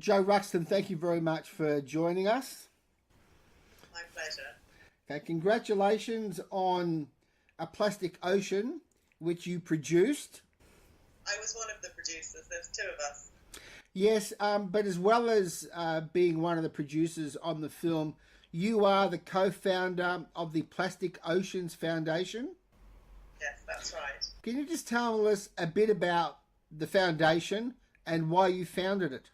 Jo Ruxton, thank you very much for joining us. My pleasure. Okay, congratulations on A Plastic Ocean, which you produced. I was one of the producers. There's two of us. Yes, but as well as being one of the producers on the film, you are the co-founder of the Plastic Oceans Foundation. Yes, that's right. Can you just tell us a bit about the foundation and why you founded it?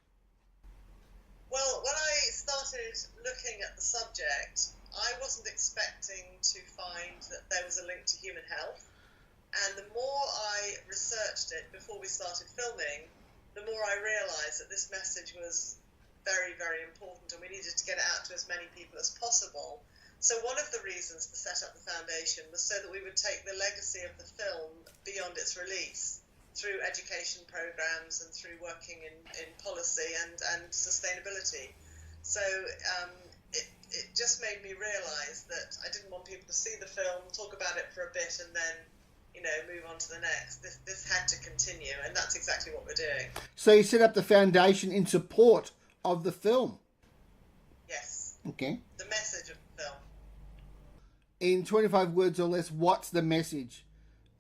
Well, when I started looking at the subject, I wasn't expecting to find that there was a link to human health. And the more I researched it before we started filming, the more I realised that this message was very, very important and we needed to get it out to as many people as possible. So one of the reasons to set up the foundation was so that we would take the legacy of the film beyond its release through education programs and through working in policy and sustainability. So it just made me realise that I didn't want people to see the film, talk about it for a bit and then, move on to the next. This had to continue, and that's exactly what we're doing. So you set up the foundation in support of the film? Yes. Okay. The message of the film. In 25 words or less, what's the message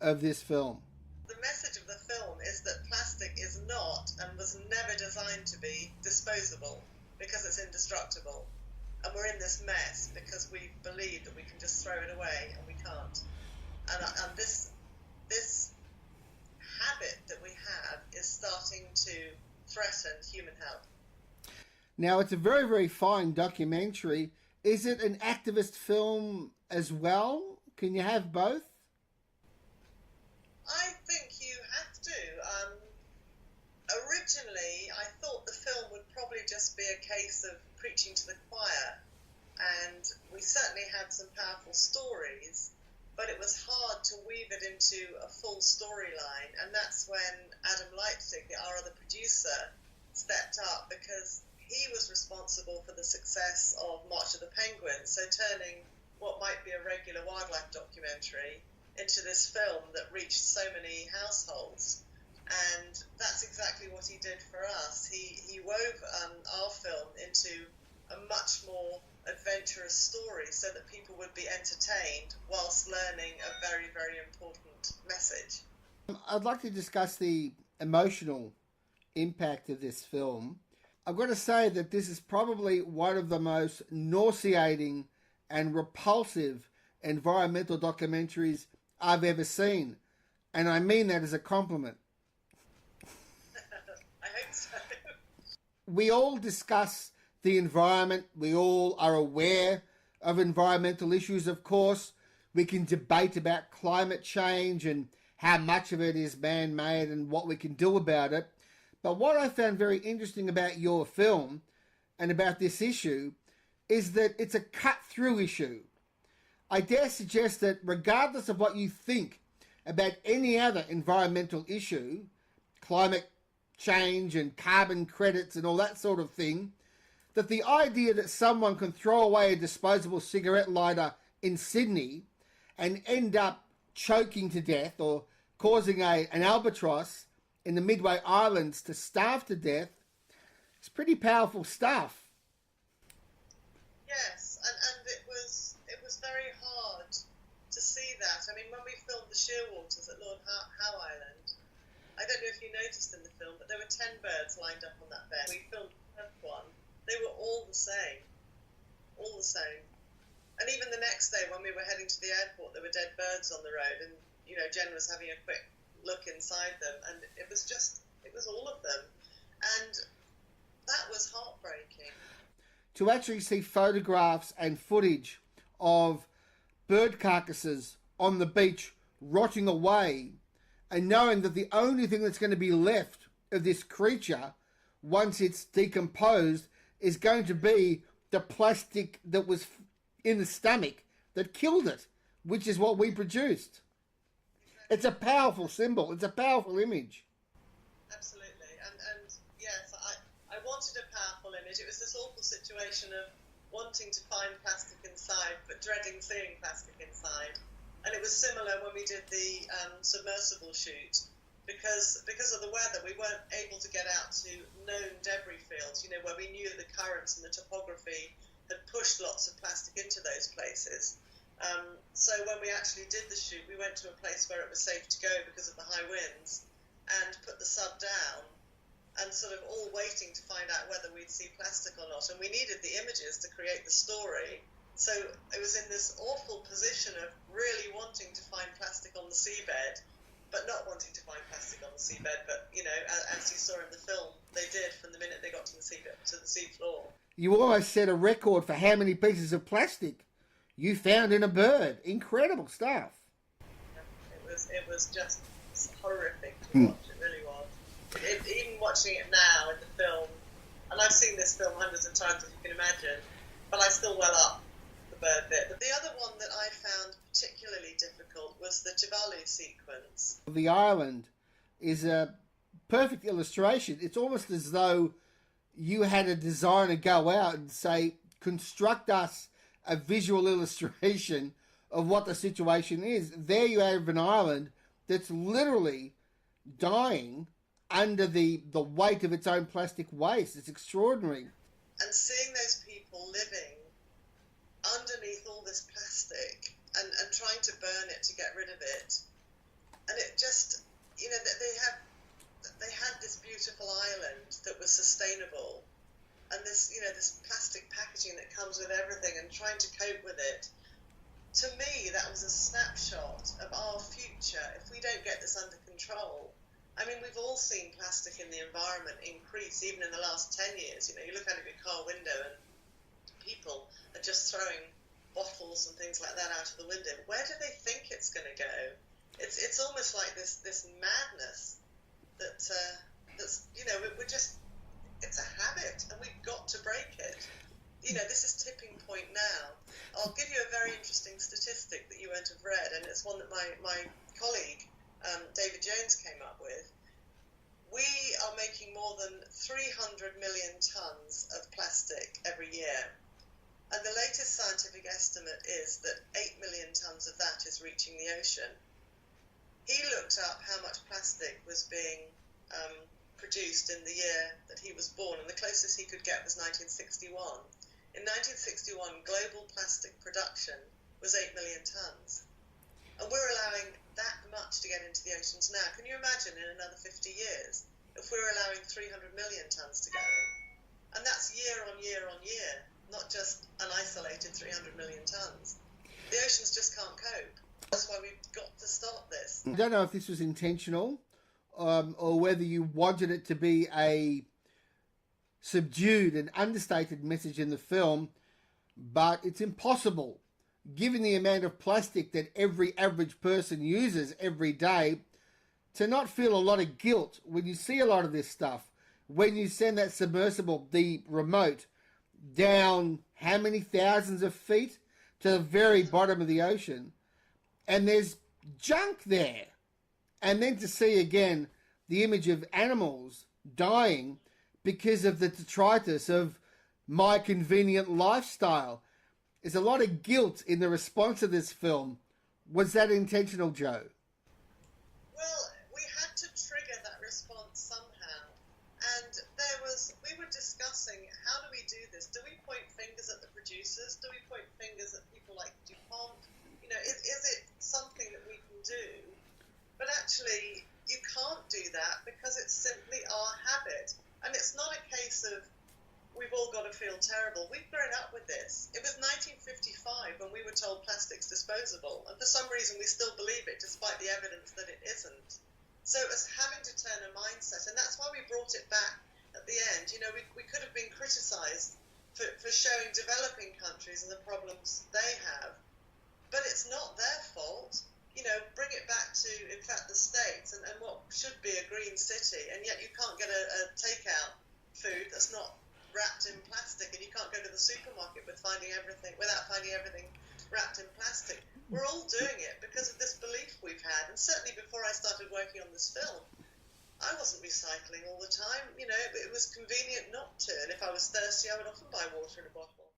of this film? The message of the film is that plastic is not and was never designed to be disposable because it's indestructible. And we're in this mess because we believe that we can just throw it away, and we can't. And this habit that we have is starting to threaten human health. Now, it's a very, very fine documentary. Is it an activist film as well? Can you have both? I think you have to. Originally, I thought the film would probably just be a case of preaching to the choir, and we certainly had some powerful stories, but it was hard to weave it into a full storyline, and that's when Adam Leipzig, our other producer, stepped up because he was responsible for the success of March of the Penguins, so turning what might be a regular wildlife documentary into this film that reached so many households. And that's exactly what he did for us. He wove our film into a much more adventurous story so that people would be entertained whilst learning a very, very important message. I'd like to discuss the emotional impact of this film. I've got to say that this is probably one of the most nauseating and repulsive environmental documentaries I've ever seen. And I mean that as a compliment. I hope so. We all discuss the environment. We all are aware of environmental issues, of course. We can debate about climate change and how much of it is man-made and what we can do about it. But what I found very interesting about your film and about this issue is that it's a cut-through issue. I dare suggest that regardless of what you think about any other environmental issue, climate change and carbon credits and all that sort of thing, that the idea that someone can throw away a disposable cigarette lighter in Sydney and end up choking to death or causing an albatross in the Midway Islands to starve to death is pretty powerful stuff. Yes, and it was very hard to see that. I mean, when we filmed the shearwaters at Lord Howe Island, I don't know if you noticed in the film, but there were 10 birds lined up on that bed. We filmed the 10th one. They were all the same. All the same. And even the next day when we were heading to the airport, there were dead birds on the road, and, Jen was having a quick look inside them, and it was all of them. And that was heartbreaking. To actually see photographs and footage of bird carcasses on the beach rotting away, and knowing that the only thing that's going to be left of this creature once it's decomposed is going to be the plastic that was in the stomach that killed it, which is what we produced. It's a powerful symbol. It's a powerful image. Absolutely. And yes, I wanted a powerful image. It was this awful situation of wanting to find plastic inside, but dreading seeing plastic inside. And it was similar when we did the submersible shoot. Because of the weather, we weren't able to get out to known debris fields fields, you know, where we knew the currents and the topography had pushed lots of plastic into those places. So when we actually did the shoot, we went to a place where it was safe to go because of the high winds, and put the sub down, and sort of all waiting to find out whether we'd see plastic or not. And we needed the images to create the story. So it was in this awful position of really wanting to find plastic on the seabed, but not wanting to find plastic on the seabed. But, you know, as you saw in the film, they did from the minute they got to the sea floor. You almost set a record for how many pieces of plastic you found in a bird. Incredible stuff. It was just horrific to watch. It really was. Even watching it now in the film, and I've seen this film hundreds of times, as you can imagine, but I still well up the bird bit. But the other one that I found particularly difficult was the Tuvalu sequence. The island is a perfect illustration. It's almost as though you had a designer go out and say, construct us a visual illustration of what the situation is. There you have an island that's literally dying under the weight of its own plastic waste. It's extraordinary. And seeing those people living underneath all this plastic and trying to burn it to get rid of it, and it just, you know, they had this beautiful island that was sustainable, and this, you know, this plastic packaging that comes with everything, and trying to cope with it. To me, that was a snapshot of our future if we don't get this under control. I mean, we've all seen plastic in the environment increase, even in the last 10 years. You know, you look out of your car window and people are just throwing bottles and things like that out of the window. Where do they think it's going to go? It's almost like this madness that's you know, we're just, it's a habit, and we've got to break it. You know, this is tipping point now. I'll give you a very interesting statistic that you won't have read, and it's one that my colleague, David Jones, came up with. We are making more than 300 million tonnes of plastic every year. And the latest scientific estimate is that 8 million tonnes of that is reaching the ocean. He looked up how much plastic was being produced in the year that he was born, and the closest he could get was 1961. In 1961, global plastic production was 8 million tonnes. And we're allowing that much to get into the oceans now. Can you imagine in another 50 years if we're allowing 300 million tonnes to go in? And that's year on year on year, not just an isolated 300 million tonnes. The oceans just can't cope. That's why we've got to stop this. I don't know if this was intentional or whether you wanted it to be a subdued and understated message in the film, but it's impossible, given the amount of plastic that every average person uses every day, to not feel a lot of guilt when you see a lot of this stuff. When you send that submersible, the remote, down how many thousands of feet to the very bottom of the ocean, and there's junk there. And then to see again the image of animals dying because of the detritus of my convenient lifestyle. There's a lot of guilt in the response to this film. Was that intentional, Jo? Well, we had to trigger that response somehow. And we were discussing, how do we do this? Do we point fingers at the producers? Do we point fingers at people like DuPont? You know, is it something that we can do? But actually, you can't do that because it's simply our habit. And it's not a case of we've all got to feel terrible. We've grown up with this. It was 1955 when we were told plastic's disposable, and for some reason we still believe it despite the evidence that it isn't. So it was having to turn a mindset, and that's why we brought it back at the end. You know, we could have been criticised for showing developing countries and the problems they have, but it's not their fault. You know, bring it back to, in fact, the States and what should be a green city, and yet you can't get a takeout food that's not wrapped in plastic, and you can't go to the supermarket without finding everything wrapped in plastic. We're all doing it because of this belief we've had, and certainly before I started working on this film, I wasn't recycling all the time. You know, it was convenient not to, and if I was thirsty, I would often buy water in a bottle.